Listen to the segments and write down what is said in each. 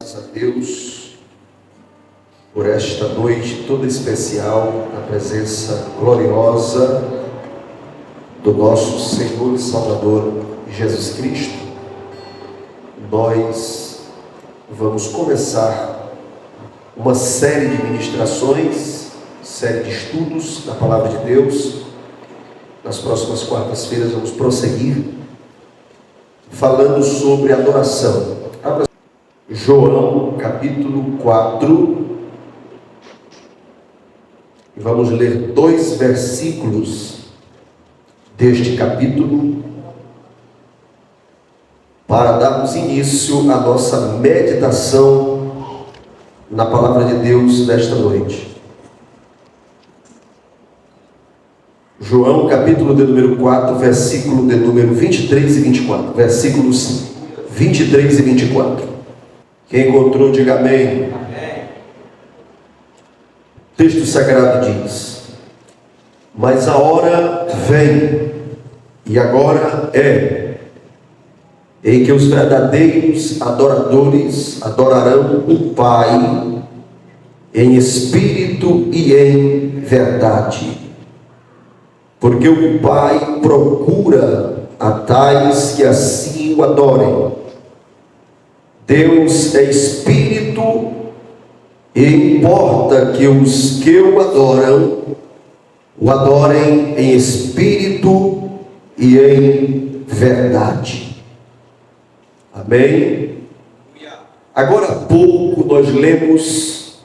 Graças a Deus por esta noite toda especial, na presença gloriosa do nosso Senhor e Salvador Jesus Cristo. Nós vamos começar uma série de ministrações, série de estudos da Palavra de Deus. Nas próximas quartas-feiras vamos prosseguir falando sobre adoração. Abra João capítulo 4 e vamos ler 2 versículos deste capítulo para darmos início à nossa meditação na Palavra de Deus nesta noite. João capítulo de número 4, versículo de número 23 e 24. Versículos 23 e 24. Quem encontrou, diga amém. Amém. O texto sagrado diz: mas a hora vem, e agora é, em que os verdadeiros adoradores adorarão o Pai em espírito e em verdade. Porque o Pai procura a tais que assim o adorem. Deus é espírito, e importa que os que o adorem em espírito e em verdade. Amém? Agora há pouco nós lemos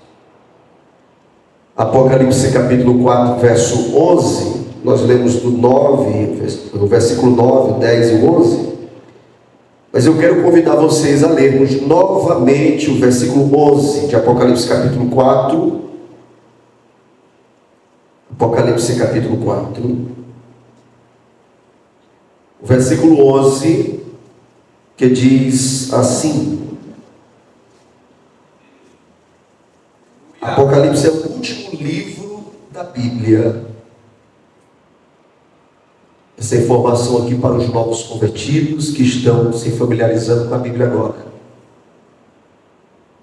Apocalipse capítulo 4, verso 11. Nós lemos do versículo 9, 10 e 11. Mas eu quero convidar vocês a lermos novamente o versículo 11 de Apocalipse capítulo 4. Apocalipse capítulo 4. O versículo 11, que diz assim. Apocalipse é o último livro da Bíblia. Essa informação aqui para os novos convertidos que estão se familiarizando com a Bíblia agora.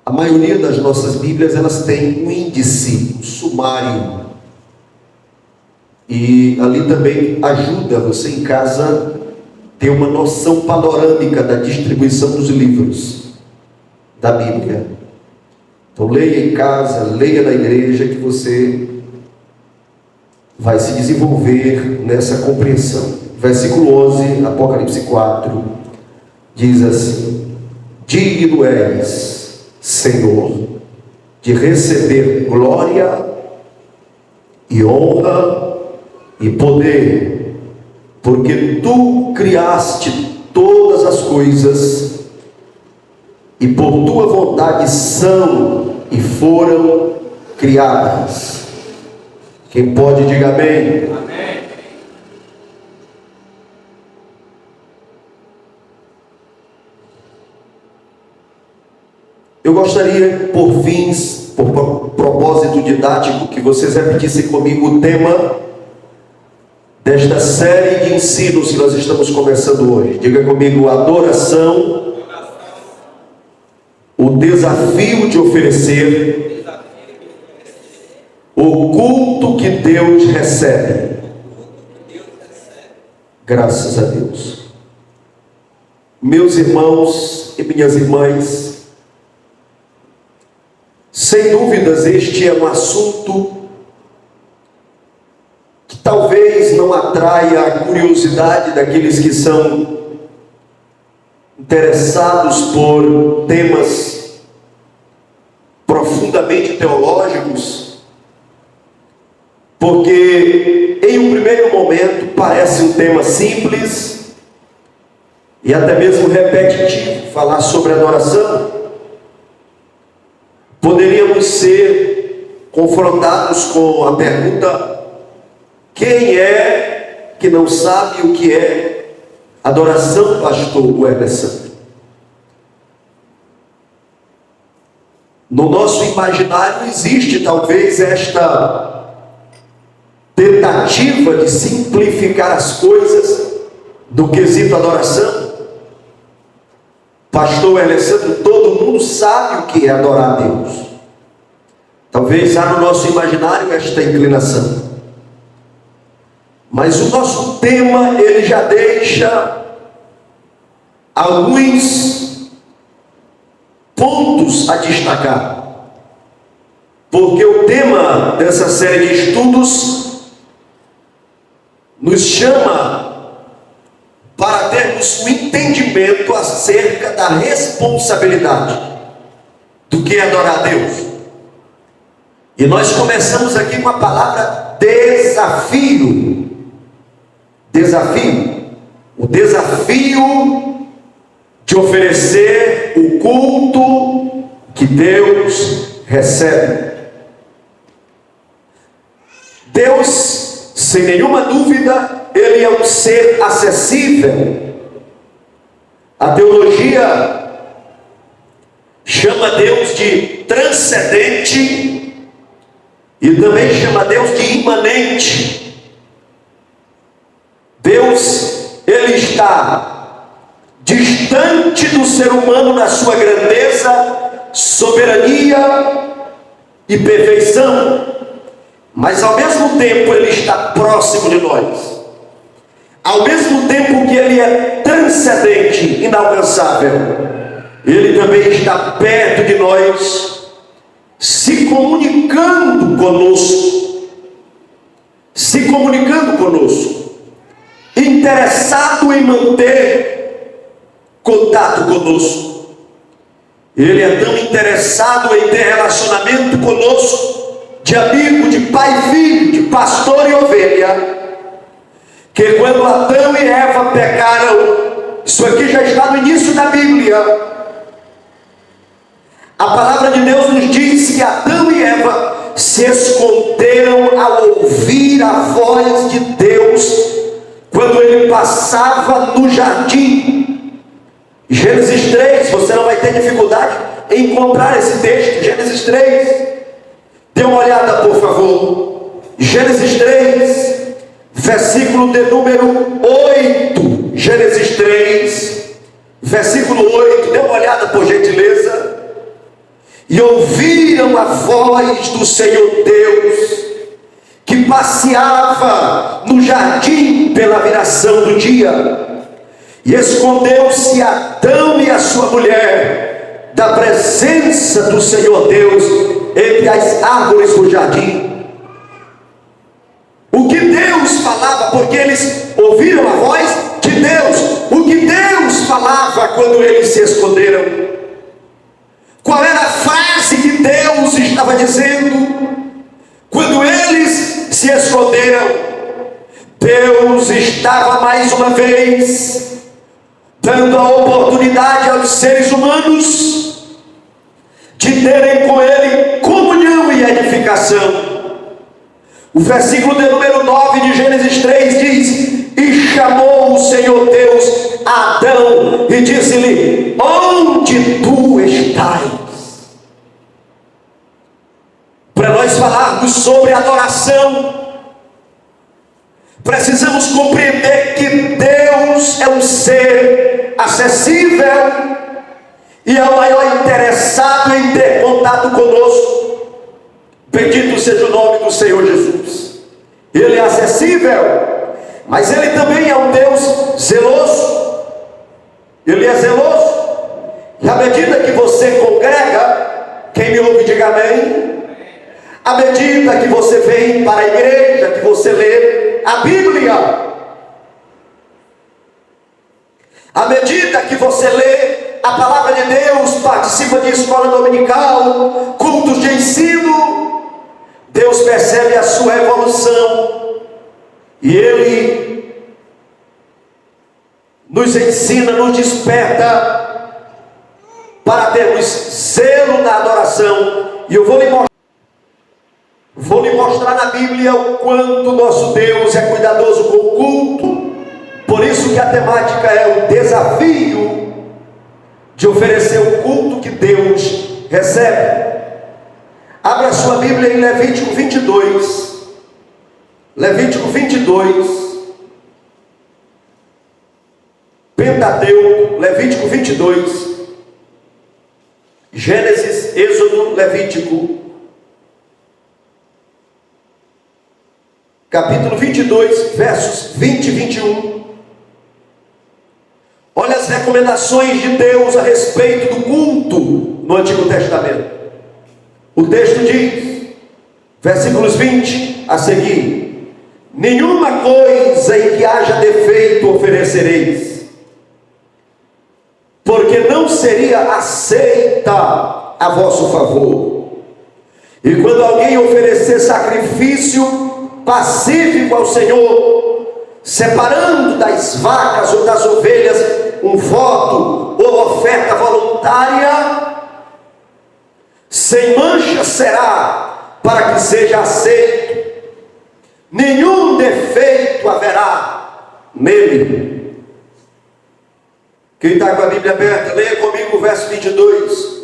A maioria das nossas Bíblias, elas têm um índice, um sumário. E ali também ajuda você em casa ter uma noção panorâmica da distribuição dos livros da Bíblia. Então leia em casa, leia na igreja, que você vai se desenvolver nessa compreensão. Versículo 11, Apocalipse 4, diz assim: digno és, Senhor, de receber glória e honra e poder, porque tu criaste todas as coisas, e por tua vontade são e foram criadas. Quem pode, diga amém. Amém. Eu gostaria, por propósito didático, que vocês repetissem comigo o tema desta série de ensinos que nós estamos começando hoje. Diga comigo: adoração, o desafio de oferecer o culto que Deus recebe. Graças a Deus. Meus irmãos e minhas irmãs, sem dúvidas este é um assunto que talvez não atraia a curiosidade daqueles que são interessados por temas profundamente teológicos, porque em um primeiro momento parece um tema simples e até mesmo repetitivo. Falar sobre adoração, poderíamos ser confrontados com a pergunta: quem é que não sabe o que é adoração, pastor Weberson? No nosso imaginário existe talvez esta tentativa de simplificar as coisas do quesito adoração, Pastor Alessandro, todo mundo sabe o que é adorar a Deus. Talvez há no nosso imaginário esta inclinação. Mas o nosso tema, ele já deixa alguns pontos a destacar. Porque o tema dessa série de estudos nos chama para termos um entendimento acerca da responsabilidade do que é adorar a Deus. E nós começamos aqui com a palavra desafio. Desafio. O desafio de oferecer o culto que Deus recebe. Deus, sem nenhuma dúvida, Ele é um ser acessível. A teologia chama Deus de transcendente e também chama Deus de imanente. Deus, Ele está distante do ser humano na sua grandeza, soberania e perfeição, mas ao mesmo tempo Ele está próximo de nós. Ao mesmo tempo que Ele é transcendente, inalcançável, Ele também está perto de nós, se comunicando conosco, interessado em manter contato conosco. Ele é tão interessado em ter relacionamento conosco, de amigo, de pai e filho, de pastor e ovelha, que quando Adão e Eva pecaram, isso aqui já está no início da Bíblia, a palavra de Deus nos diz que Adão e Eva se esconderam ao ouvir a voz de Deus, quando Ele passava no jardim. Gênesis 3, você não vai ter dificuldade em encontrar esse texto. Gênesis 3, dê uma olhada por favor. Gênesis 3, versículo de número 8. Gênesis 3, versículo 8, dê uma olhada por gentileza. E ouviram a voz do Senhor Deus, que passeava no jardim pela viração do dia. E escondeu-se Adão e a sua mulher da presença do Senhor Deus entre as árvores do jardim. O que Deus falava, porque eles ouviram a voz de Deus, o que Deus falava quando eles se esconderam? Qual era a frase que Deus estava dizendo quando eles se esconderam? Deus estava mais uma vez dando a oportunidade aos seres humanos de terem com Ele comunhão e edificação. O versículo de número 9 de Gênesis 3 diz: e chamou o Senhor Deus a Adão e disse-lhe: onde tu estás? Para nós falarmos sobre adoração, precisamos compreender que Deus é um ser acessível e é o maior interessado em ter contato conosco. Bendito seja o nome do Senhor Jesus. Ele é acessível, mas Ele também é um Deus zeloso. Ele é zeloso. E à medida que você congrega, quem me ouve diga amém. À medida que você vem para a igreja, que você lê a Bíblia, à medida que você lê a palavra de Deus, participa de escola dominical, cultos de ensino, Deus percebe a sua evolução e Ele nos ensina, nos desperta para termos zelo na adoração. E eu vou lhe mostrar na Bíblia o quanto nosso Deus é cuidadoso com o culto. Por isso que a temática é o desafio de oferecer o culto que Deus recebe. Abra sua Bíblia em Levítico 22. Levítico 22. Pentateuco, Levítico 22. Gênesis, Êxodo, Levítico, capítulo 22, versos 20 e 21. Olha as recomendações de Deus a respeito do culto no Antigo Testamento. O texto diz, versículos 20 a seguir: nenhuma coisa em que haja defeito oferecereis, porque não seria aceita a vosso favor. E quando alguém oferecer sacrifício pacífico ao Senhor, separando das vacas ou das ovelhas um voto ou oferta voluntária, sem mancha será, para que seja aceito, nenhum defeito haverá nele. Quem está com a Bíblia aberta, leia comigo o verso 22.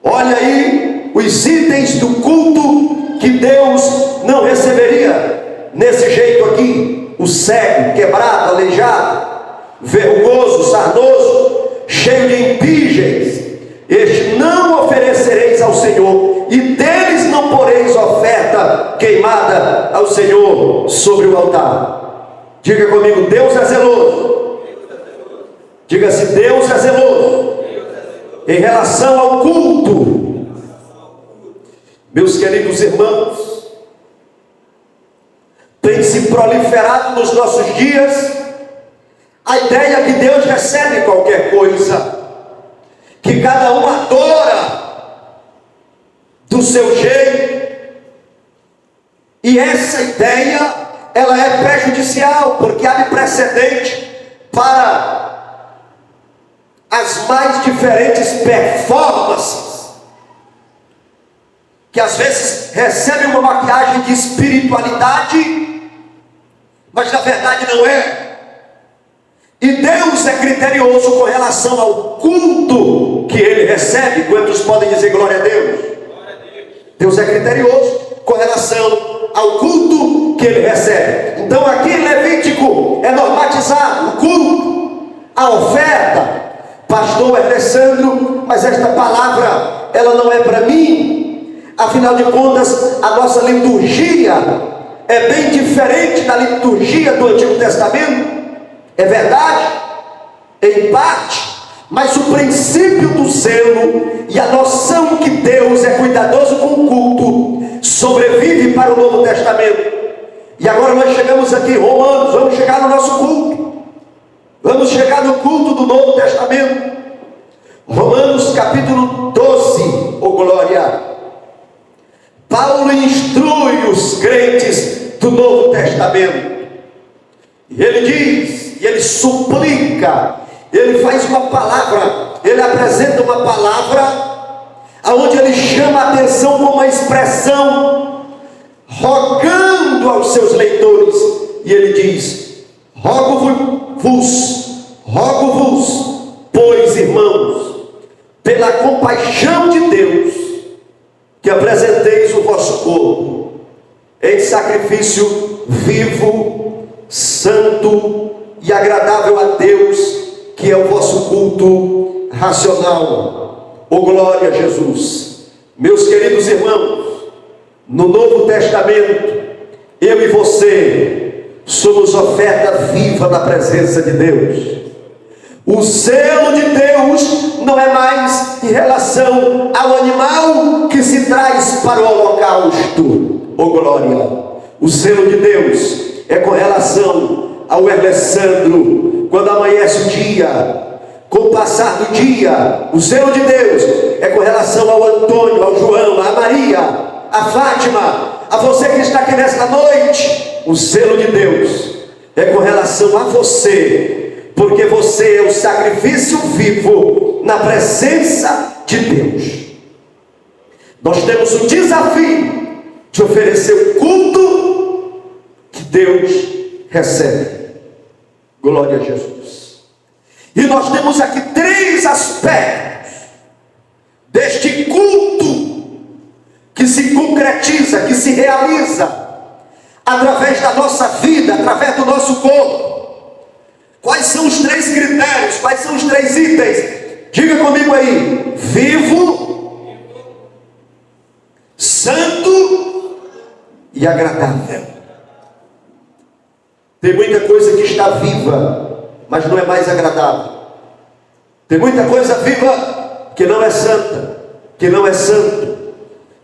Olha aí os itens do culto que Deus não receberia nesse jeito aqui: o cego, quebrado, aleijado, verrugoso, sarnoso, cheio de impígeis. Este não oferecereis ao Senhor, e deles não poreis oferta queimada ao Senhor sobre o altar. Diga comigo: Deus é zeloso. Diga-se: Deus é zeloso em relação ao culto. Meus queridos irmãos, tem se proliferado nos nossos dias a ideia que Deus recebe qualquer coisa, que cada um adora do seu jeito, e essa ideia, ela é prejudicial, porque abre precedente para as mais diferentes performances, que às vezes recebem uma maquiagem de espiritualidade, mas na verdade não é. E Deus é criterioso com relação ao culto que Ele recebe. Quantos podem dizer glória a Deus? Deus é criterioso com relação ao culto que Ele recebe. Então aqui em Levítico é normatizado o culto, a oferta. Pastor Alessandro, mas esta palavra, ela não é para mim. Afinal de contas, a nossa liturgia é bem diferente da liturgia do Antigo Testamento. É verdade, em parte, mas o princípio do zelo e a noção que Deus é cuidadoso com o culto sobrevive para o Novo Testamento. E agora nós chegamos aqui em Romanos, vamos chegar no nosso culto, vamos chegar no culto do Novo Testamento. Romanos capítulo 12, oh glória. Paulo instrui os crentes do Novo Testamento, e ele diz, e ele suplica, ele faz uma palavra, ele apresenta uma palavra, aonde ele chama a atenção com uma expressão, rogando aos seus leitores, e ele diz: rogo-vos, pois irmãos, pela compaixão de Deus, que apresenteis o vosso corpo em sacrifício vivo, santo e agradável a Deus, que é o vosso culto racional. Oh glória a Jesus. Meus queridos irmãos, no Novo Testamento, eu e você somos oferta viva na presença de Deus. O zelo de Deus não é mais em relação ao animal que se traz para o holocausto. Oh glória! O zelo de Deus é com relação ao Alessandro, quando amanhece o dia, com o passar do dia. O zelo de Deus é com relação ao Antônio, ao João, a Maria, a Fátima, a você que está aqui nesta noite. O zelo de Deus é com relação a você, porque você é o sacrifício vivo na presença de Deus. Nós temos o desafio de oferecer o culto que Deus recebe. Glória a Jesus. E nós temos aqui três aspectos deste culto que se concretiza, que se realiza através da nossa vida, através do nosso corpo. Quais são os três critérios? Quais são os três itens? Diga comigo aí: vivo, santo e agradável. Tem muita coisa que está viva, mas não é mais agradável. Tem muita coisa viva que não é santa, que não é santo.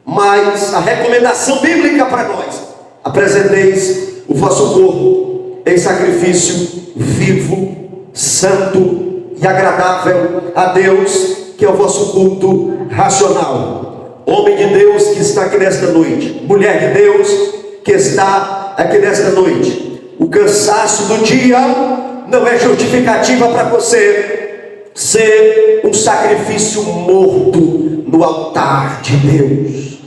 Mas a recomendação bíblica para nós: apresenteis o vosso corpo em sacrifício vivo, santo e agradável a Deus, que é o vosso culto racional. Homem de Deus que está aqui nesta noite, mulher de Deus que está aqui nesta noite, o cansaço do dia não é justificativa para você ser um sacrifício morto no altar de Deus.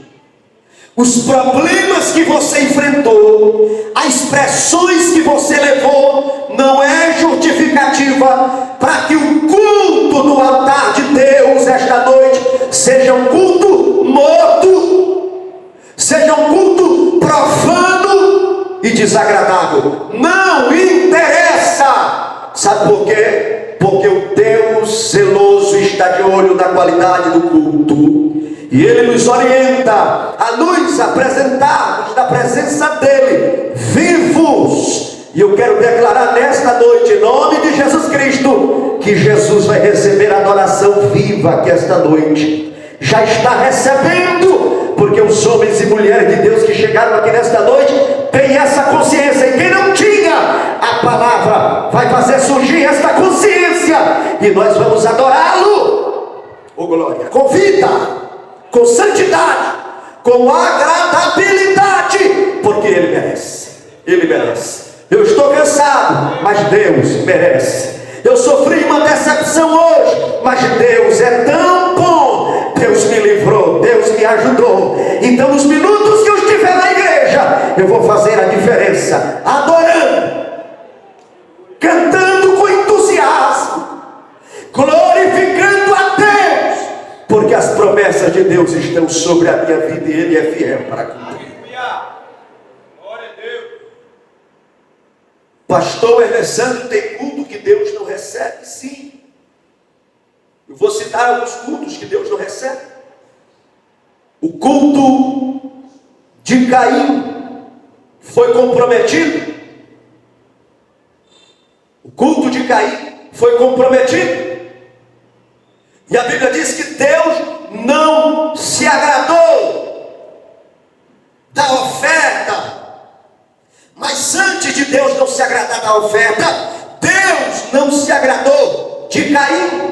Os problemas que você enfrentou, as expressões que você levou, não é justificativa para que o culto no altar de Deus esta noite seja um culto morto, seja um culto profano e desagradável. Não interessa. Sabe por quê? Porque o Deus zeloso está de olho na qualidade do culto. E Ele nos orienta a nos apresentarmos na presença dEle, vivos. E eu quero declarar nesta noite, em nome de Jesus Cristo, que Jesus vai receber a adoração viva aqui esta noite. Já está recebendo, porque os homens e mulheres de Deus que chegaram aqui nesta noite têm essa consciência. E quem não tinha, a palavra vai fazer surgir esta consciência, e nós vamos adorá-lo. Oh glória! Convida! Com santidade, com agradabilidade, porque Ele merece. Ele merece. Eu estou cansado, mas Deus merece. Eu sofri uma decepção hoje, mas Deus é tão bom. Deus me livrou, Deus me ajudou. Então nos minutos que eu estiver na igreja, eu vou fazer a diferença, adorando, cantando com entusiasmo, glorificando a Deus, porque as promessas de Deus estão sobre a minha vida e Ele é fiel para cumprir. Glória a Deus. Pastor Ernesto, tem culto que Deus não recebe? Sim. Eu vou citar alguns cultos que Deus não recebe. O culto de Caim foi comprometido. O culto de Caim foi comprometido. E a Bíblia diz que Deus não se agradou da oferta. Mas antes de Deus não se agradar da oferta, Deus não se agradou de Caim.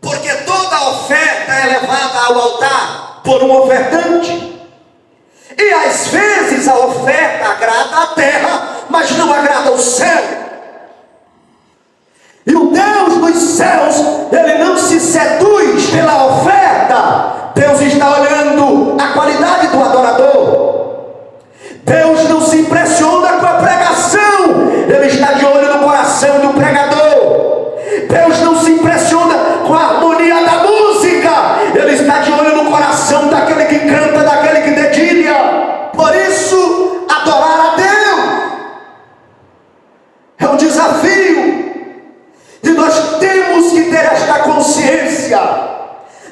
Porque toda oferta é levada ao altar por um ofertante. E às vezes a oferta agrada a terra, mas não agrada o céu. E o Deus dos céus, Ele não se seduz pela oferta. Deus está olhando a qualidade do adorador. Deus não se impressiona com a pregação. Ele está de olho no coração do pregador. Deus não se impressiona com a harmonia da música. Ele está de olho no coração daquele que canta, daquele que dedilha. Por isso, adorar a Deus é um desafio. E nós temos que ter esta consciência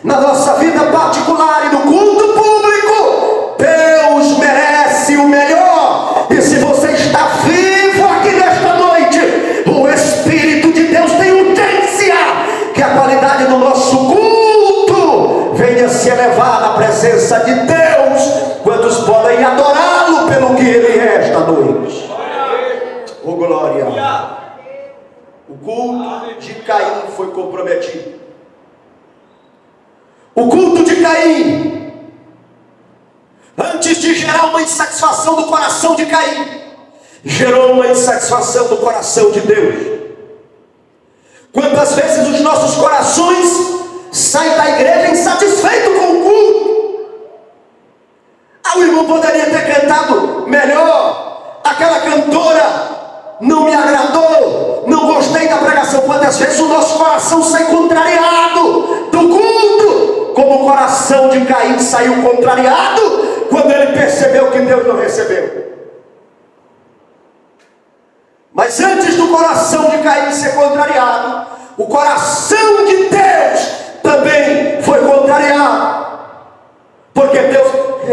na nossa vida particular e no culto público. Deus merece o melhor. E se você está vivo aqui nesta noite, o Espírito de Deus tem urgência que a qualidade do nosso culto venha se elevar na presença de Deus. Quantos podem adorá-lo pelo que Ele é esta noite? Oh glória! O culto de Caim foi comprometido. O culto de Caim, antes de gerar uma insatisfação do coração de Caim, gerou uma insatisfação do coração de Deus. Quantas vezes os nossos corações saem da igreja insatisfeitos com o culto? O irmão poderia ter cantado melhor, aquela cantora não me agradou, não gostei da pregação. Quantas vezes o nosso coração sai contrariado do culto, como o coração de Caim saiu contrariado quando ele percebeu que Deus não recebeu. Mas antes do coração de Caim ser contrariado, o coração de Deus também foi contrariado, porque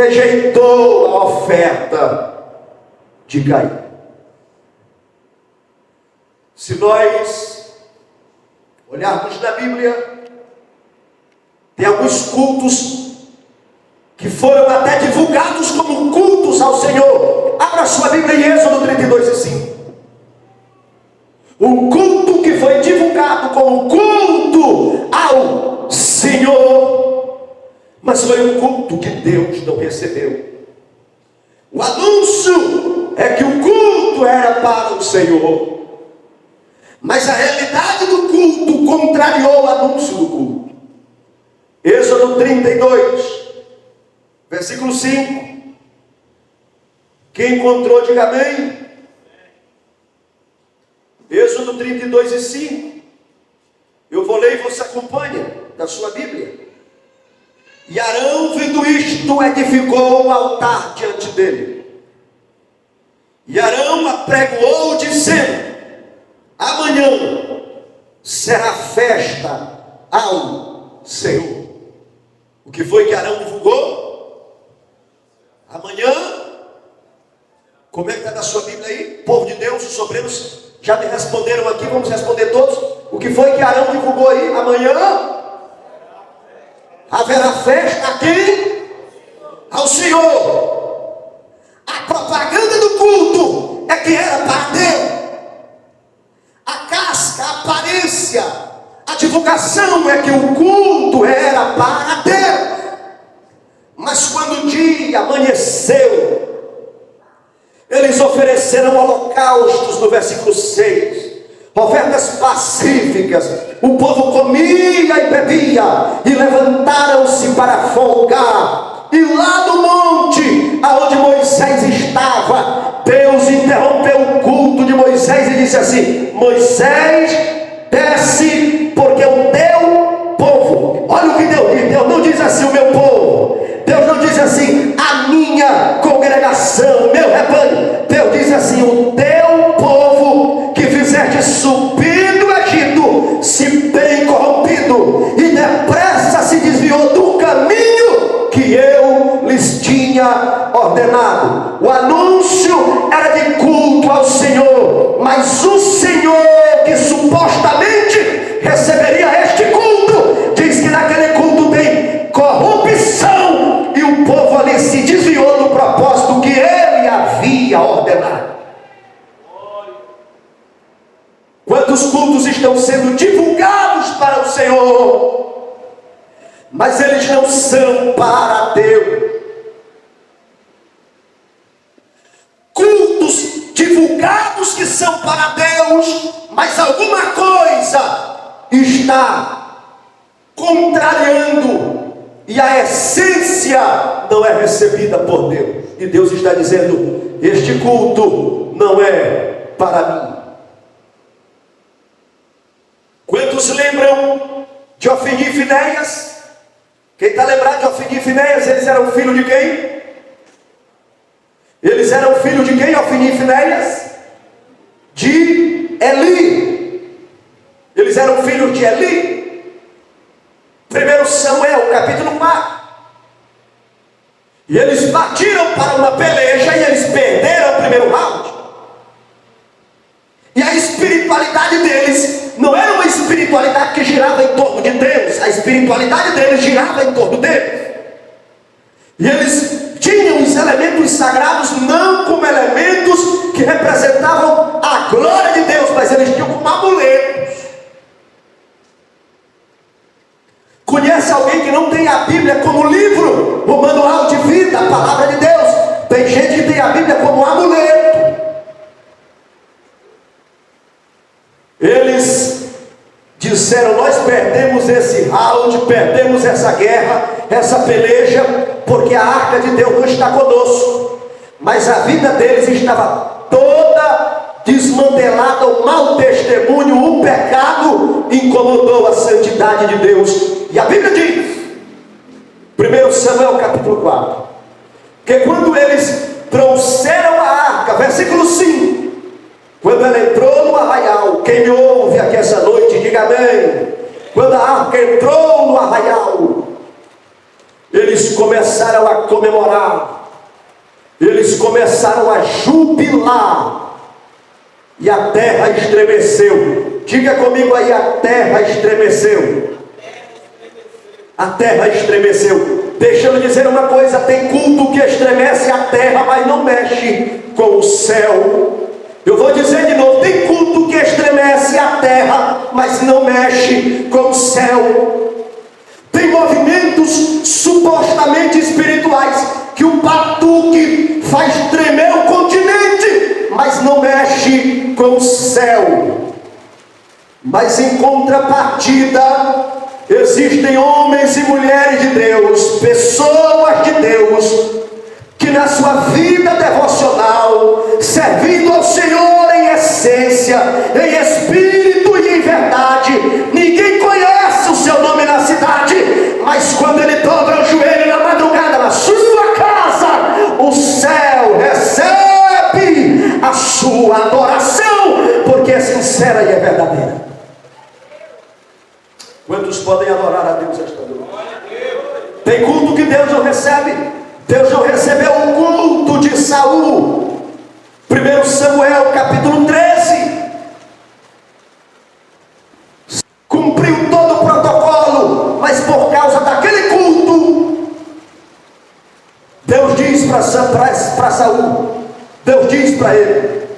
rejeitou a oferta de Caim. Se nós olharmos na Bíblia, tem alguns cultos que foram até divulgados como cultos ao Senhor. Abra sua Bíblia em Êxodo 32:5. Um culto que foi divulgado como culto ao Senhor, mas foi um culto que Deus não recebeu. O anúncio é que o culto era para o Senhor, mas a realidade do culto contrariou o anúncio do culto. Êxodo 32, versículo 5. Quem encontrou, diga amém. Êxodo 32:5. Eu vou ler e você acompanha da sua Bíblia. E Arão, vendo isto, edificou um altar diante dele. E Arão apregoou, dizendo: amanhã será festa ao Senhor. O que foi que Arão divulgou? Amanhã. Como é que está na sua Bíblia aí? Povo de Deus, os obreiros já me responderam aqui, vamos responder todos. O que foi que Arão divulgou aí? Amanhã haverá festa aqui ao Senhor. A propaganda do culto é que era para Deus. A casca, a aparência, a divulgação é que o culto era para Deus. Mas quando o dia amanheceu, eles ofereceram holocaustos no versículo 6. Ofertas pacíficas. O povo comia e bebia, e levantaram-se para folgar. E lá no monte, aonde Moisés estava, Deus interrompeu o culto de Moisés e disse assim: Moisés, desce, porque o teu povo. Olha o que Deus diz. Deus não diz assim o meu povo. Deus não diz assim a minha congregação, meu rebanho. Deus diz assim: o teu povo que fizeste subir do Egito, se bem corrompido, e depressa se desviou do caminho que eu lhes tinha ordenado. O anúncio era de culto ao Senhor, mas o Senhor que supostamente receberia este culto, diz que naquele culto tem corrupção, e o povo ali se desviou do propósito que ele havia ordenado. Quantos cultos estão sendo divulgados para o Senhor, mas eles não são para Deus. Cultos divulgados que são para Deus, mas alguma coisa está contrariando, e a essência não é recebida por Deus. E Deus está dizendo: este culto não é para mim. Quantos lembram de Ofni e Finéias? Quem está lembrado de Ofni e Finéias? Eles eram filhos de quem? Eles eram filhos de quem, Ofni e Finéias? De Eli. Eles eram filhos de Eli. 1 Samuel, capítulo 4. E eles partiram para uma peleja e eles perderam o primeiro round. E a espiritualidade deles não era uma espiritualidade que girava em torno de Deus. A espiritualidade deles girava em torno deles. E eles tinham os elementos sagrados não como elementos que representavam a glória de Deus, mas eles tinham como amuletos. Conhece alguém que não tem a Bíblia como livro, o manual de vida, a palavra de Deus? Tem gente que tem a Bíblia como amuleto. Eles disseram: nós perdemos esse round, perdemos essa guerra, essa peleja, porque a arca de Deus não está conosco. Mas a vida deles estava toda desmantelada. O mau testemunho, o pecado incomodou a santidade de Deus. E a Bíblia diz, 1 Samuel capítulo 4, que quando eles trouxeram a arca, versículo 5, quando ela entrou no arraial, quem me ouve aqui essa noite, diga amém. Quando a arca entrou no arraial, eles começaram a comemorar, eles começaram a jubilar, e a terra estremeceu. Diga comigo aí, a terra estremeceu. A terra estremeceu. Deixa eu lhe dizer uma coisa: tem culto que estremece a terra, mas não mexe com o céu. Eu vou dizer de novo: tem culto que estremece a terra, mas não mexe com o céu. Tem movimentos supostamente espirituais que o batuque faz tremer o continente, mas não mexe com o céu. Mas em contrapartida, existem homens e mulheres de Deus, pessoas de Deus, que na sua vida devocional, servindo ao Senhor em essência, em espírito e em verdade, ninguém conhece o seu nome na cidade, mas quando ele dobra o joelho na madrugada na sua casa, o céu recebe a sua adoração, porque é sincera e é verdadeira. Quantos podem adorar a Deus esta noite? Tem culto que Deus não recebe. Deus não recebeu o culto de Saul. 1 Samuel capítulo 13. Cumpriu todo o protocolo, mas por causa daquele culto, Deus diz para Saul, Deus diz para ele: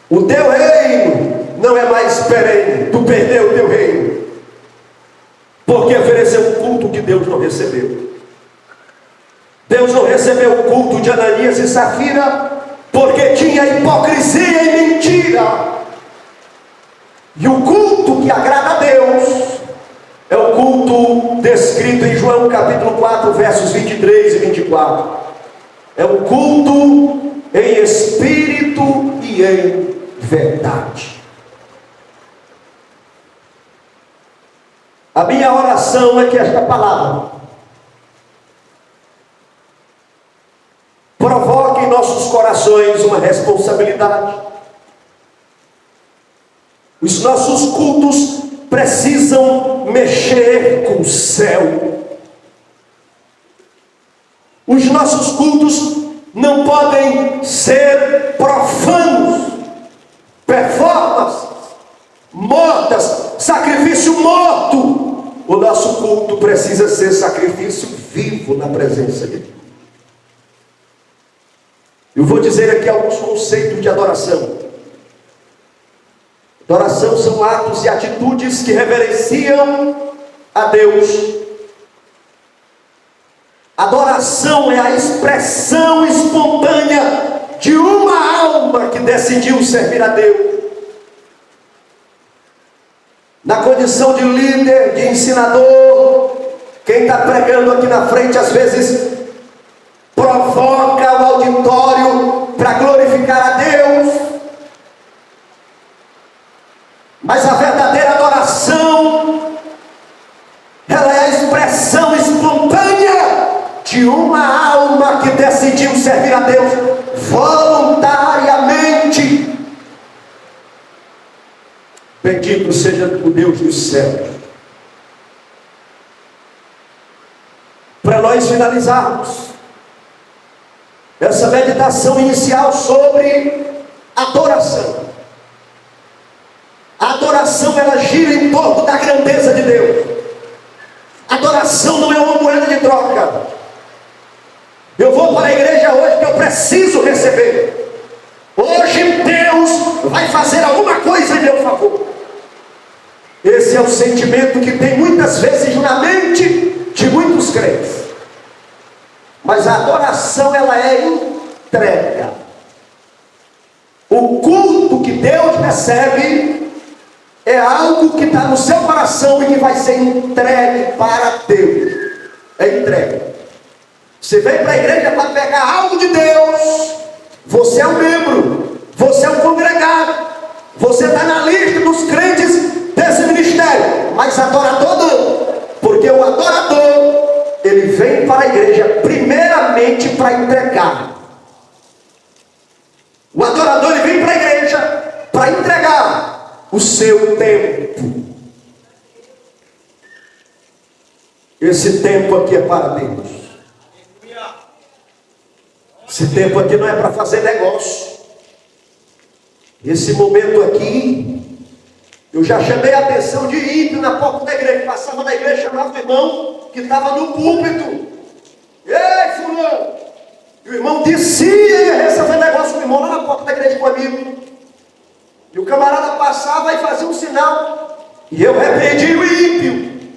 o teu reino não é mais perene, tu perdeu o teu reino, porque ofereceu um culto que Deus não recebeu. Deus não recebeu o culto de Ananias e Safira, porque tinha hipocrisia e mentira. E o culto que agrada a Deus é o culto descrito em João capítulo 4, versos 23 e 24. É o culto em espírito e em verdade. A minha oração é que esta palavra provoque em nossos corações uma responsabilidade. Os nossos cultos precisam mexer com o céu. Os nossos cultos não podem ser profanos, performances mortas, sacrifício morto. O nosso culto precisa ser sacrifício vivo na presença de Deus. Eu vou dizer aqui alguns conceitos de adoração. Adoração são atos e atitudes que reverenciam a Deus. Adoração é a expressão espontânea de uma alma que decidiu servir a Deus. Na condição de líder, de ensinador, quem está pregando aqui na frente às vezes provoca o auditório para glorificar a Deus, mas a verdadeira adoração, ela é a expressão espontânea de uma alma que decidiu servir a Deus voluntariamente. Bendito seja o Deus dos céus. Para nós finalizarmos essa meditação inicial sobre adoração. A adoração, ela gira em torno da grandeza de Deus. Adoração não é uma moeda de troca. Eu vou para a igreja hoje porque eu preciso receber. Hoje Deus vai fazer alguma coisa em meu favor. Esse é o sentimento que tem muitas vezes na mente de muitos crentes. Mas a adoração, ela é entrega. O culto que Deus recebe é algo que está no seu coração e que vai ser entregue para Deus. É entrega. Você vem para a igreja para pegar algo de Deus. Você é um membro, você é um congregado, você está na lista dos crentes desse ministério, mas adorador não, porque o adorador, ele vem para a igreja primeiramente para entregar. O adorador, ele vem para a igreja para entregar o seu tempo. Esse tempo aqui é para Deus. Esse tempo aqui não é para fazer negócio. Esse momento aqui, eu já chamei a atenção de ímpio na porta da igreja. Passava na igreja, chamava o irmão que estava no púlpito. Ei, fulano! E o irmão descia e ia resolver negócio com o irmão lá na porta da igreja comigo. E o camarada passava e fazia um sinal. E eu repreendi o ímpio.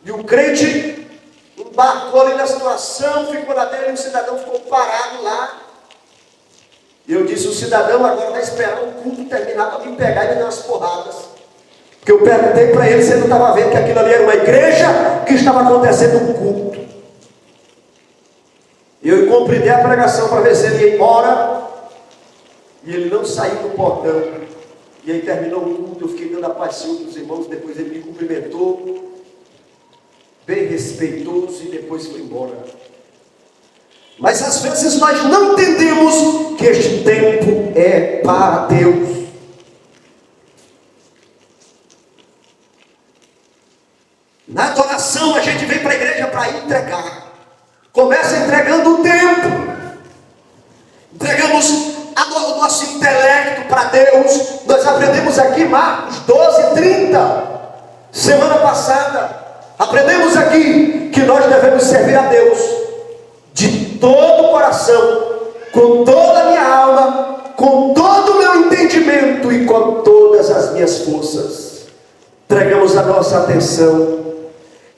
E o crente embarcou ali na situação, ficou na dele, e o cidadão ficou parado lá. E eu disse: o cidadão agora vai esperar o culto terminar para me pegar e me dar umas porradas. Porque eu perguntei para ele se ele não estava vendo que aquilo ali era uma igreja, que estava acontecendo um culto. E eu cumpridei a pregação para ver se ele ia embora. E ele não saiu do portão. E aí terminou o culto, eu fiquei dando a paz dos irmãos. Depois ele me cumprimentou, bem respeitoso, e depois foi embora. Mas às vezes nós não entendemos que este tempo é para Deus. Na adoração a gente vem para a igreja para entregar. Começa entregando o tempo. Entregamos o nosso intelecto para Deus. Nós aprendemos aqui Marcos 12:30. Semana passada aprendemos aqui que nós devemos servir a Deus de todo o coração, com toda a minha alma, com todo o meu entendimento e com todas as minhas forças. Entregamos a nossa atenção,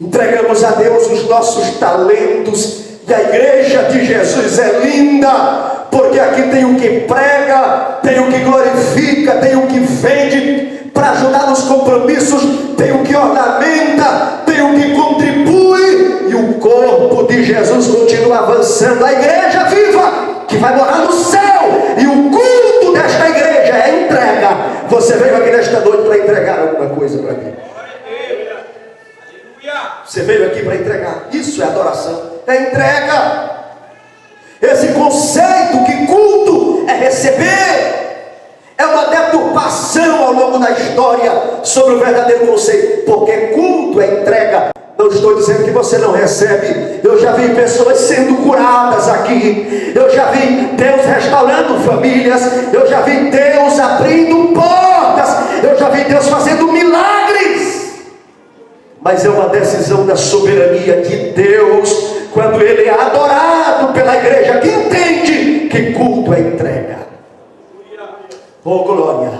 entregamos a Deus os nossos talentos. E a igreja de Jesus é linda, porque aqui tem o que prega, tem o que glorifica, tem o que vende para ajudar nos compromissos, tem o que ornamenta, tem o que contribui, e o corpo de Jesus continua avançando. A igreja viva, que vai morar no céu, e o culto desta igreja é entrega. Você veio aqui nesta noite para entregar alguma coisa para mim? Você veio aqui para entregar. Isso é adoração, é entrega. Esse conceito que culto é receber é uma deturpação ao longo da história sobre o verdadeiro conceito. Porque culto é entrega. Não estou dizendo que você não recebe. Eu já vi pessoas sendo curadas aqui. Eu já vi Deus restaurando famílias. Eu já vi Deus abrindo portas. Eu já vi Deus fazendo milagres. Mas é uma decisão da soberania de Deus, quando Ele é adorado pela igreja que entende que culto é entrega. Oh glória!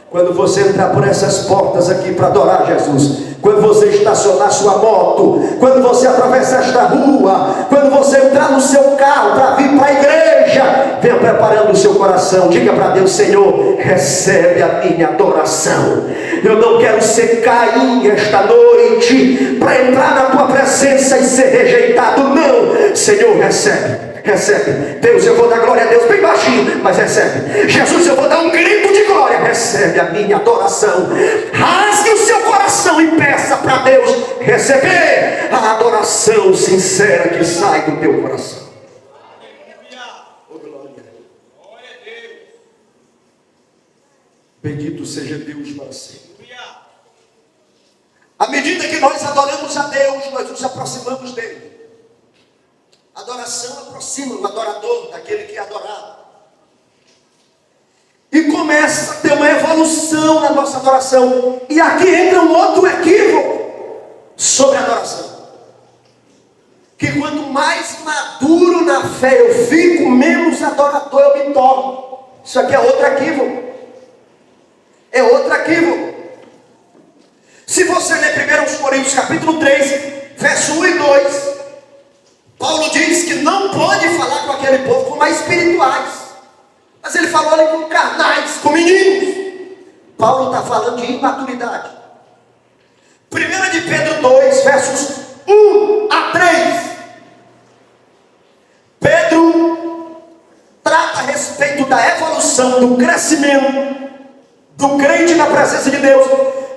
Quando você entrar por essas portas aqui para adorar Jesus, quando você estacionar sua moto, quando você atravessar esta rua, quando você entrar no seu carro para vir para a igreja, venha preparando o seu coração. Diga para Deus: Senhor, recebe a minha adoração. Eu não quero ser Caim esta noite para entrar na tua presença e ser rejeitado. Não, Senhor, recebe. Recebe. Deus, eu vou dar glória a Deus bem baixinho, mas recebe. Jesus, eu vou dar um grito de glória. Recebe a minha adoração. Rasgue o seu coração e peça para Deus receber a adoração sincera que sai do teu coração. Oh glória. Bendito seja Deus para sempre. À medida que nós adoramos a Deus, nós nos aproximamos dele. Adoração aproxima o adorador daquele que é adorado. E começa a ter uma evolução na nossa adoração. E aqui entra um outro equívoco sobre a adoração. Que quanto mais maduro na fé eu fico, menos adorador eu me torno. Isso aqui é outro equívoco. É outro equívoco. Se você ler 1 Coríntios capítulo 3, verso 1 e 2, Paulo diz que não pode falar com aquele povo como mais espirituais, mas ele falou ali com carnais, com meninos. Paulo está falando de imaturidade. 1 de Pedro 2, versos 1 a 3. Pedro trata a respeito da evolução, do crescimento do crente na presença de Deus.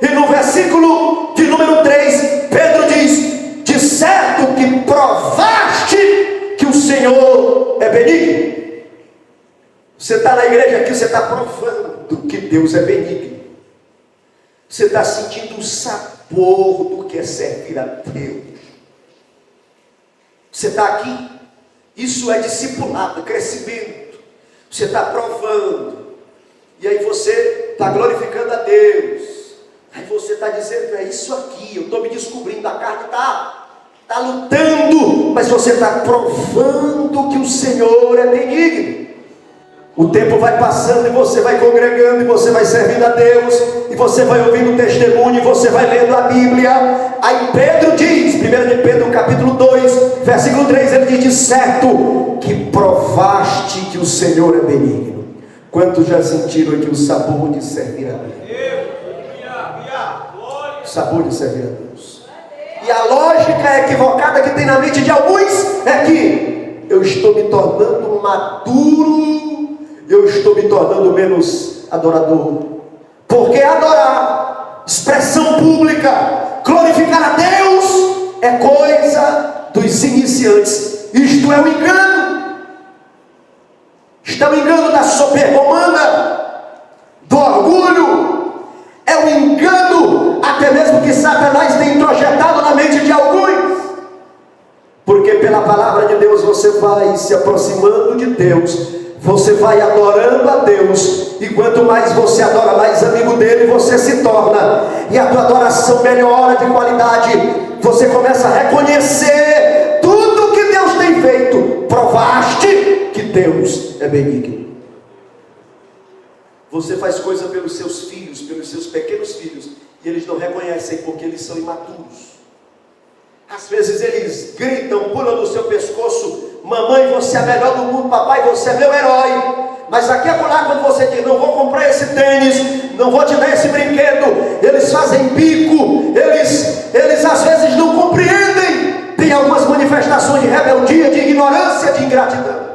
E no versículo de número 3, Pedro diz: de certo que provaste que o Senhor é benigno. Você está na igreja aqui, você está provando que Deus é benigno. Você está sentindo o sabor do que é servir a Deus. Você está aqui Isso é discipulado, crescimento. Você está provando, e aí você está glorificando a Deus. Aí você está dizendo, é isso aqui, eu estou me descobrindo, a carne está lutando, mas você está provando que o Senhor é benigno. O tempo vai passando e você vai congregando, e você vai servindo a Deus, e você vai ouvindo o testemunho, e você vai lendo a Bíblia. Aí Pedro diz, 1 de Pedro capítulo 2, versículo 3, ele diz, de certo que provaste que o Senhor é benigno. Quantos já sentiram aqui o sabor de servir a Deus? O sabor de servir a Deus. E a lógica equivocada que tem na mente de alguns é que eu estou me tornando maduro, eu estou me tornando menos adorador. Porque adorar, expressão pública, glorificar a Deus é coisa dos iniciantes. Isto é um engano. Isto é um engano da soberba humana, do orgulho. É um engano até mesmo que Satanás tem introjetado na mente de alguns. Porque pela palavra de Deus você vai se aproximando de Deus, você vai adorando a Deus, e quanto mais você adora, mais amigo dele você se torna, e a tua adoração melhora de qualidade. Você começa a reconhecer tudo que Deus tem feito. Provaste que Deus é benigno. Você faz coisa pelos seus filhos, pelos seus pequenos filhos, e eles não reconhecem porque eles são imaturos. Às vezes eles gritam, pulam no seu pescoço, mamãe, você é a melhor do mundo, papai, você é meu herói. Mas aqui é lá, quando você diz, não vou comprar esse tênis, não vou te dar esse brinquedo, eles fazem bico, eles às vezes não compreendem. Tem algumas manifestações de rebeldia, de ignorância, de ingratidão.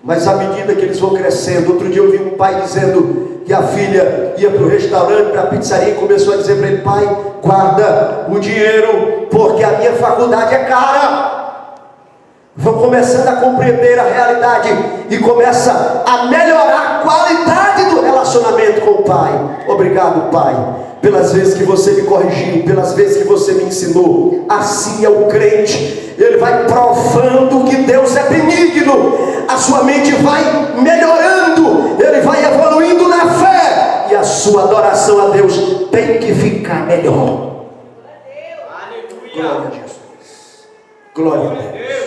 Mas à medida que eles vão crescendo, outro dia eu vi um pai dizendo que a filha ia para o restaurante, para a pizzaria, e começou a dizer para ele, pai, guarda o dinheiro, porque a minha faculdade é cara. Vão começando a compreender a realidade e começa a melhorar a qualidade do relacionamento com o pai. Obrigado, pai, pelas vezes que você me corrigiu, pelas vezes que você me ensinou. Assim é o crente, ele vai provando que Deus é benigno, a sua mente vai melhorando, ele vai evoluindo na fé, e a sua adoração a Deus tem que ficar melhor. Glória a Jesus, glória a Deus.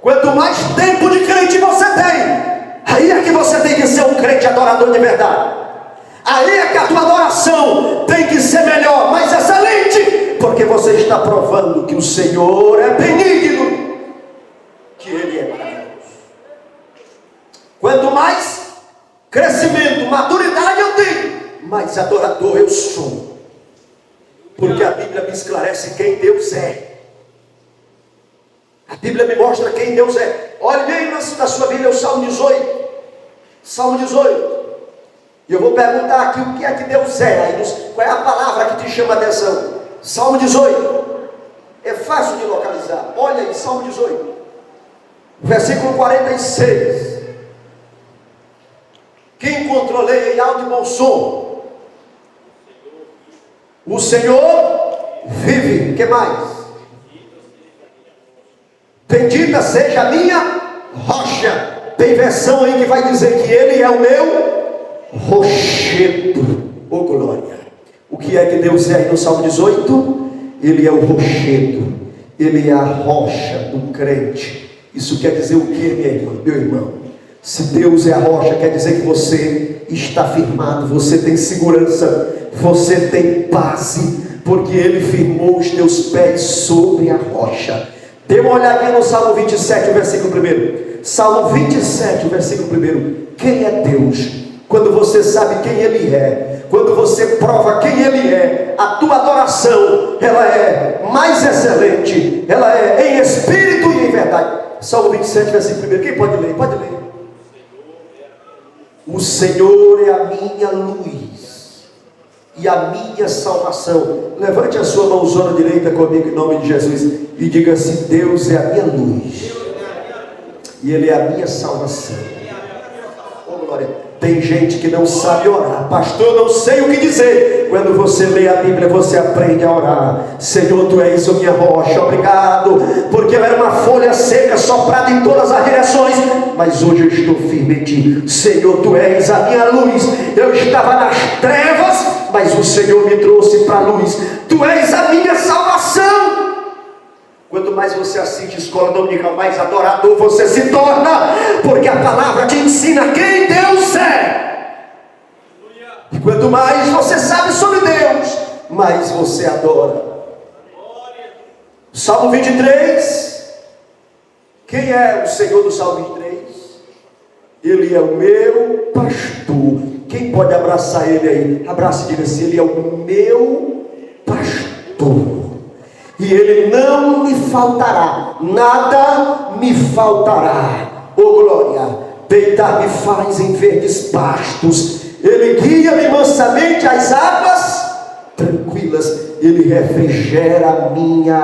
Quanto mais tempo de crente você tem, aí é que você tem que ser um crente adorador de verdade. Aí é que a tua adoração tem que ser melhor, mais excelente, porque você está provando que o Senhor é benigno, que Ele é maravilhoso. Quanto mais crescimento, maturidade eu tenho, mais adorador eu sou, porque a Bíblia me esclarece quem Deus é. A Bíblia me mostra quem Deus é. Olhe bem na sua Bíblia o Salmo 18. Salmo 18. E eu vou perguntar aqui o que é que Deus é. Aí, qual é a palavra que te chama a atenção? Salmo 18. É fácil de localizar. Olha aí, Salmo 18. Versículo 46. Quem encontrou, leia em alto e bom som. O Senhor vive. O que mais? Bendita seja a minha rocha. Tem versão aí que vai dizer que Ele é o meu rochedo. Oh glória. O que é que Deus é aí no Salmo 18? Ele é o rochedo, Ele é a rocha do crente. Isso quer dizer o que, minha irmã, meu irmão? Se Deus é a rocha, quer dizer que você está firmado, você tem segurança, você tem base, porque Ele firmou os teus pés sobre a rocha. Dê uma olhadinha no Salmo 27, versículo 1. Salmo 27, versículo 1. Quem é Deus? Quando você sabe quem Ele é, quando você prova quem Ele é, a tua adoração, ela é mais excelente, ela é em espírito e em verdade. Salmo 27, versículo 1. Quem pode ler? Pode ler. O Senhor é a minha luz e a minha salvação. Levante a sua mãozona direita comigo em nome de Jesus e diga assim: Deus é a minha luz e Ele é a minha salvação. glória. Tem gente que não sabe orar. Pastor, eu não sei o que dizer. Quando você lê a Bíblia, você aprende a orar. Senhor, Tu és a minha rocha, obrigado, porque eu era uma folha seca, soprada em todas as direções, mas hoje eu estou firme em Ti. Senhor, Tu és a minha luz. Eu estava nas trevas, mas o Senhor me trouxe para a luz. Tu és a minha salvação. Quanto mais você assiste escola dominical, mais adorador você se torna, porque a palavra te ensina quem Deus é. E quanto mais você sabe sobre Deus, mais você adora. Salmo 23. Quem é o Senhor do Salmo 23? Ele é o meu pastor. Quem pode abraçar Ele aí? Abraça e diga assim: Ele é o meu pastor, e Ele não me faltará, nada me faltará. Oh glória, deitar-me faz em verdes pastos, Ele guia-me mansamente às águas tranquilas, Ele refrigera a minha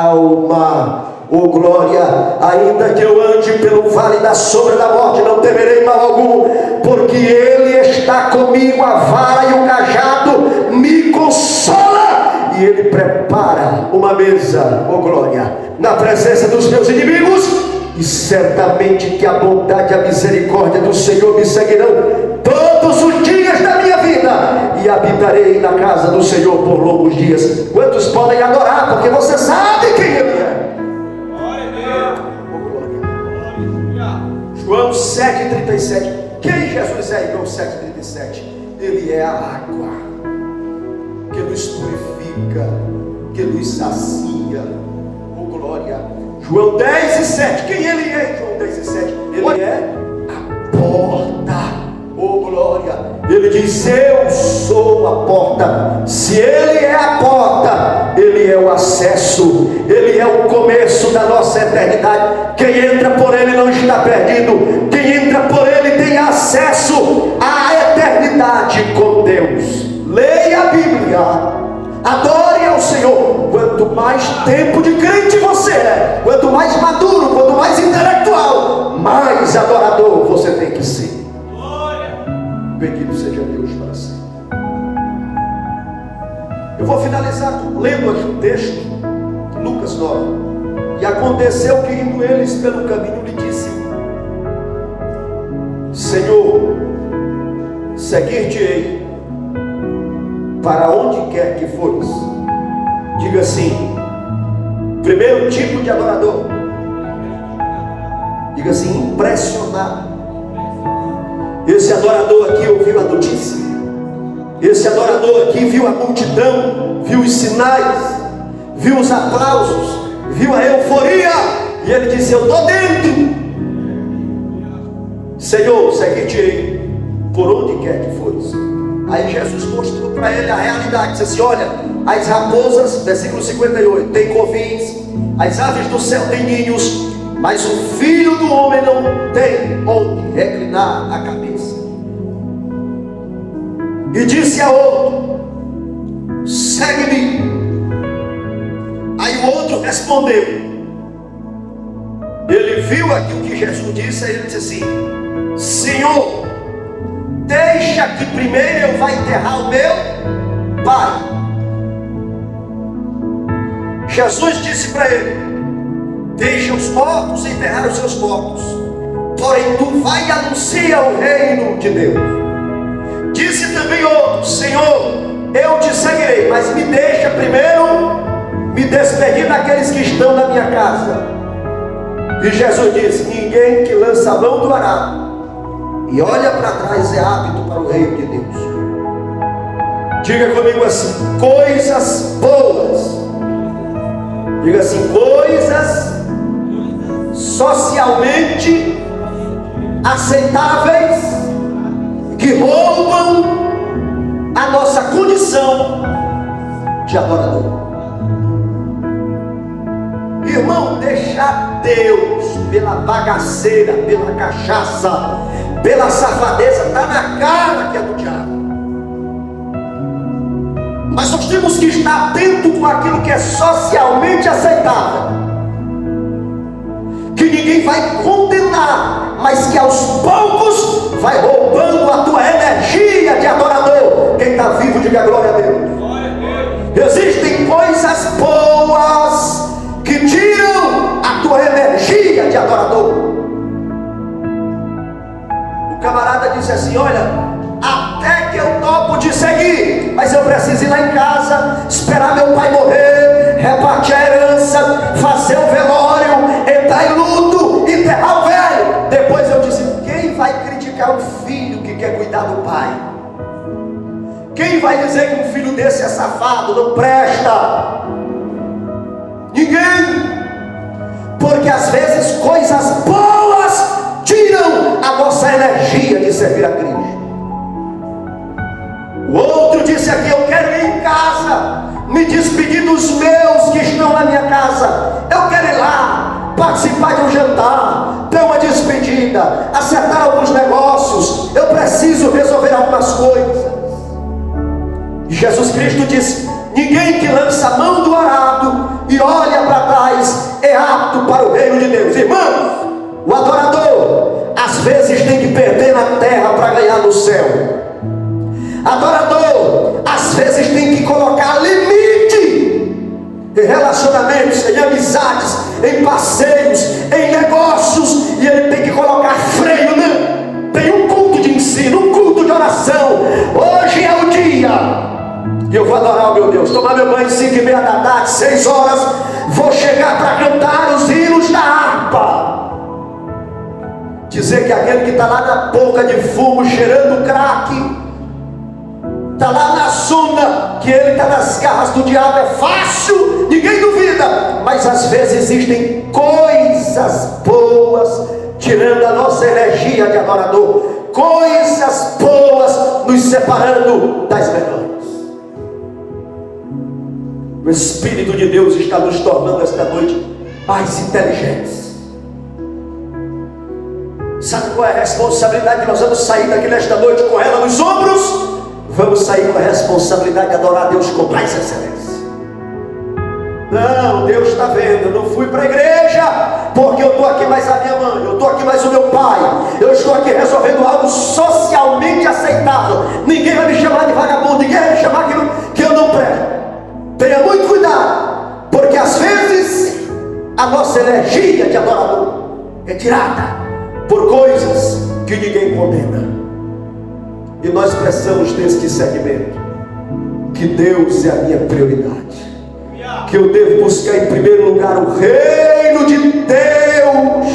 alma. Oh glória, ainda que eu ande pelo vale da sombra da morte, não temerei mal algum, porque Ele está comigo, a vara e o cajado me consola, e Ele prepara uma mesa, oh glória, na presença dos meus inimigos, e certamente que a bondade e a misericórdia do Senhor me seguirão todos os dias da minha vida, e habitarei na casa do Senhor por longos dias. Quantos podem adorar, porque você sabe quem Ele é? João 7,37. Quem Jesus é? João 7,37. Ele é a água que nos purifica, que nos sacia. Oh glória. João 10,7. Quem Ele é? João 10,7. Ele é a porta. Oh glória. Ele diz: eu sou a porta. Se Ele é a porta, Ele é o acesso, Ele é o começo da nossa eternidade. Quem entra por Ele não está perdido. Quem entra por Ele tem acesso à eternidade com Deus. Leia a Bíblia, adore ao Senhor. Quanto mais tempo de crente você é, quanto mais maduro, quanto mais intelectual, mais adorador você tem que ser. Bendito seja Deus para sempre. Eu vou finalizar lendo aqui um texto, Lucas 9. E aconteceu que, indo eles pelo caminho, lhe disse: Senhor, seguir-te-ei para onde quer que fores. Diga assim: primeiro tipo de adorador. Diga assim: impressionado. Esse adorador aqui ouviu a notícia. Esse adorador aqui viu a multidão, viu os sinais, viu os aplausos, viu a euforia, e ele disse: eu estou dentro. Senhor, seguir-te-ei por onde quer que fores. Aí Jesus mostrou para ele a realidade. Disse assim: olha, as raposas, versículo 58, têm covins, as aves do céu têm ninhos, mas o Filho do Homem não tem onde reclinar a cabeça. E disse a outro: segue-me. Aí o outro respondeu. Ele viu aqui o que Jesus disse, aí ele disse assim: Senhor, deixa que primeiro eu vá enterrar o meu pai. Jesus disse para ele: deixa os mortos enterrar os seus mortos, porém tu vai e anuncia o reino de Deus. Disse também outro: Senhor, eu te seguirei, mas me deixa primeiro me despedir daqueles que estão na minha casa. E Jesus disse: ninguém que lança a mão do arado e olha para trás é apto para o reino de Deus. Diga comigo assim: coisas boas. Diga assim: coisas socialmente aceitáveis que roubam a nossa condição de adorador. Irmão, deixar Deus pela bagaceira, pela cachaça, pela safadeza, está na cara que é do diabo. Mas nós temos que estar atento com aquilo que é socialmente aceitável, que ninguém vai condenar, mas que aos poucos vai roubando a tua energia de adorador. Quem está vivo, diga glória a Deus. Existem coisas boas que tiram a tua energia de adorador. O camarada disse assim: olha, até que eu topo de seguir, mas eu preciso ir lá em casa, esperar meu pai morrer, repartir a herança, fazer o velório, entrar em luto, enterrar o velho. Depois eu disse: quem vai criticar um filho que quer cuidar do pai? Quem vai dizer que um filho desse é safado, não presta? Ninguém. Porque às vezes coisas boas tiram a nossa energia de servir a Cristo. O outro disse aqui: eu quero ir em casa, me despedir dos meus que estão na minha casa. Eu quero ir lá, participar de um jantar, ter uma despedida, acertar alguns negócios. Eu preciso resolver algumas coisas. E Jesus Cristo disse: ninguém que lança a mão do arado e olha para trás é apto para o reino de Deus. Irmãos, o adorador às vezes tem que perder na terra para ganhar no céu. Adorador às vezes tem que colocar limite em relacionamentos, em amizades, em passeios, em negócios, e ele tem que colocar freio. Não, tem um culto de ensino, um culto de oração. Hoje é o dia, e eu vou adorar o meu Deus, tomar meu banho 5:30 da tarde, 6 horas, vou chegar para cantar os hinos da harpa. Dizer que aquele que está lá na boca de fumo, cheirando crack, está lá na zona, que ele está nas garras do diabo, é fácil, ninguém duvida. Mas às vezes existem coisas boas tirando a nossa energia de adorador, coisas boas nos separando das melhores. O Espírito de Deus está nos tornando esta noite mais inteligentes. Sabe qual é a responsabilidade que nós vamos sair daqui nesta noite com ela nos ombros? Vamos sair com a responsabilidade de adorar a Deus com mais excelência. Não, Deus está vendo, eu não fui para a igreja porque eu estou aqui mais a minha mãe, eu estou aqui mais o meu pai, eu estou aqui resolvendo algo socialmente aceitável. Ninguém vai me chamar de vagabundo, ninguém vai me chamar que eu não presto. Tenha muito cuidado, porque às vezes a nossa energia de adorador é tirada por coisas que ninguém condena. E nós precisamos desse discernimento, que Deus é a minha prioridade, que eu devo buscar em primeiro lugar o reino de Deus,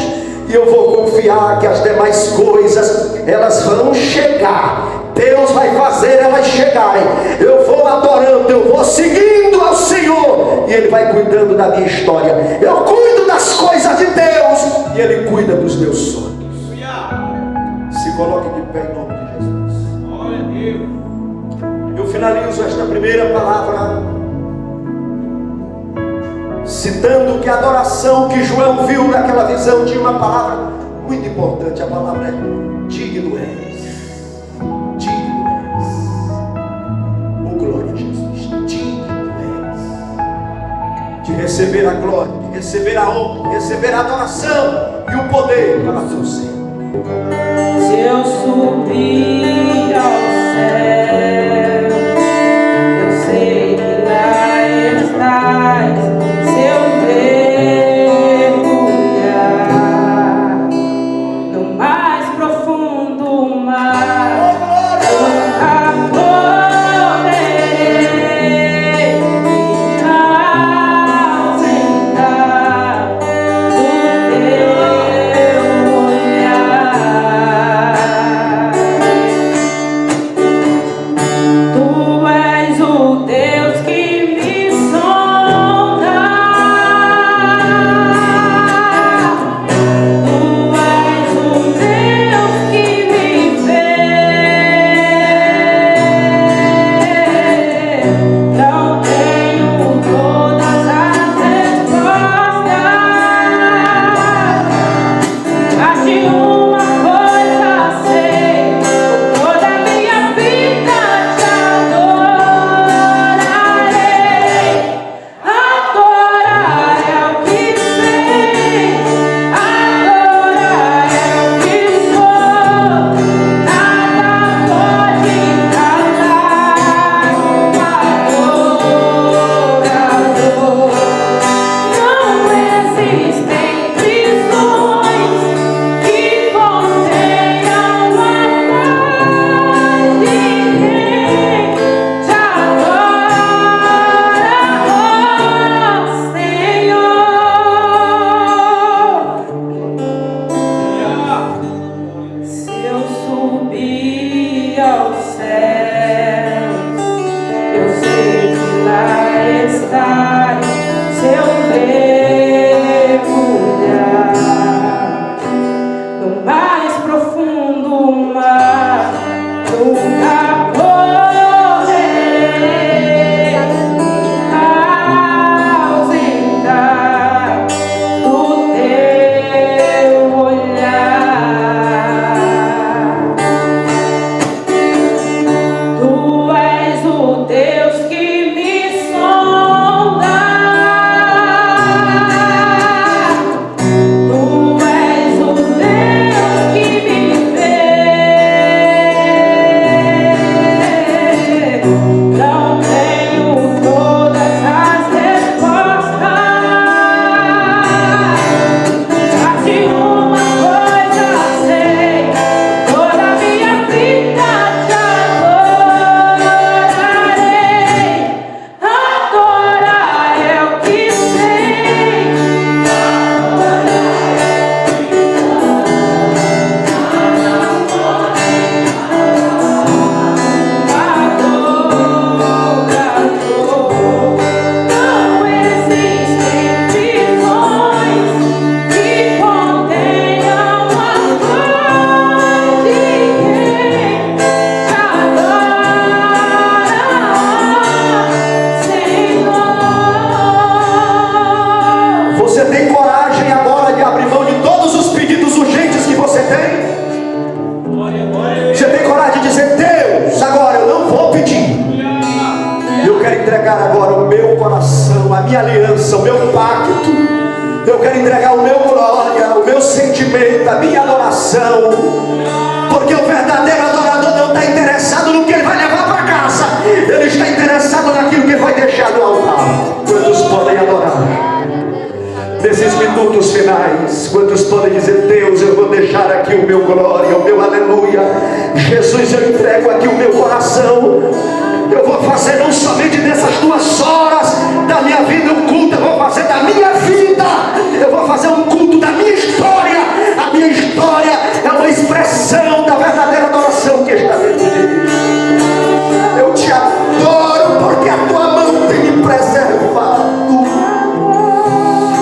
e eu vou confiar que as demais coisas elas vão chegar. Deus vai fazer elas chegarem. Eu vou adorando, eu vou seguindo ao Senhor, e Ele vai cuidando da minha história. Eu cuido das coisas de Deus, e Ele cuida dos meus sonhos. Se coloque de pé em nome de Jesus. Eu finalizo esta primeira palavra citando que a adoração que João viu naquela visão tinha uma palavra muito importante. A palavra é digno és. Digno és. Oh glória a Jesus. Digno és de receber a glória, de receber a honra, de receber a adoração e o poder para o seu ser. Se eu subir ao céu, eu sei que lá estás. Se eu mergulhar no mais profundo mar, nunca poderei me ausentar do teu olhar. tem coragem agora de abrir mão de todos os pedidos urgentes que você tem? Você tem coragem de dizer: Deus, agora eu não vou pedir, eu quero entregar agora o meu coração, a minha aliança, o meu pacto. Eu quero entregar o meu glória, o meu sentimento, a minha adoração. Porque o verdadeiro adorador não está interessado no que ele vai levar para casa, ele está interessado naquilo que ele vai deixar no altar. Quantos podem adorar? Nesses minutos finais, quantos podem dizer: Deus, eu vou deixar aqui o meu glória, o meu aleluia. Jesus, eu entrego aqui o meu coração. Eu vou fazer não somente dessas 2 horas da minha vida um culto, eu vou fazer da minha vida, eu vou fazer um culto da minha história. A minha história é uma expressão da verdadeira adoração que está dentro de mim. Eu te adoro porque a tua mão tem me preservado.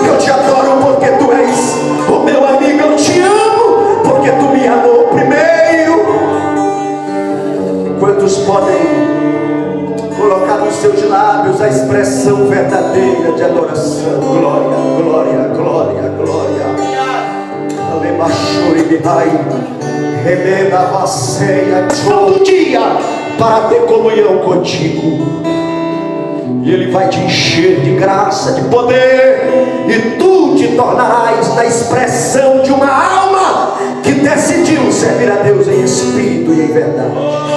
Eu te adoro porque tu és o meu amigo. Eu te amo porque tu me amou primeiro. Quantos podem colocar nos seus lábios a expressão verdadeira de adoração? Glória, glória, glória, glória. Todo dia para ter comunhão contigo, e Ele vai te encher de graça, de poder, e tu te tornarás na expressão de uma alma que decidiu servir a Deus em espírito e em verdade.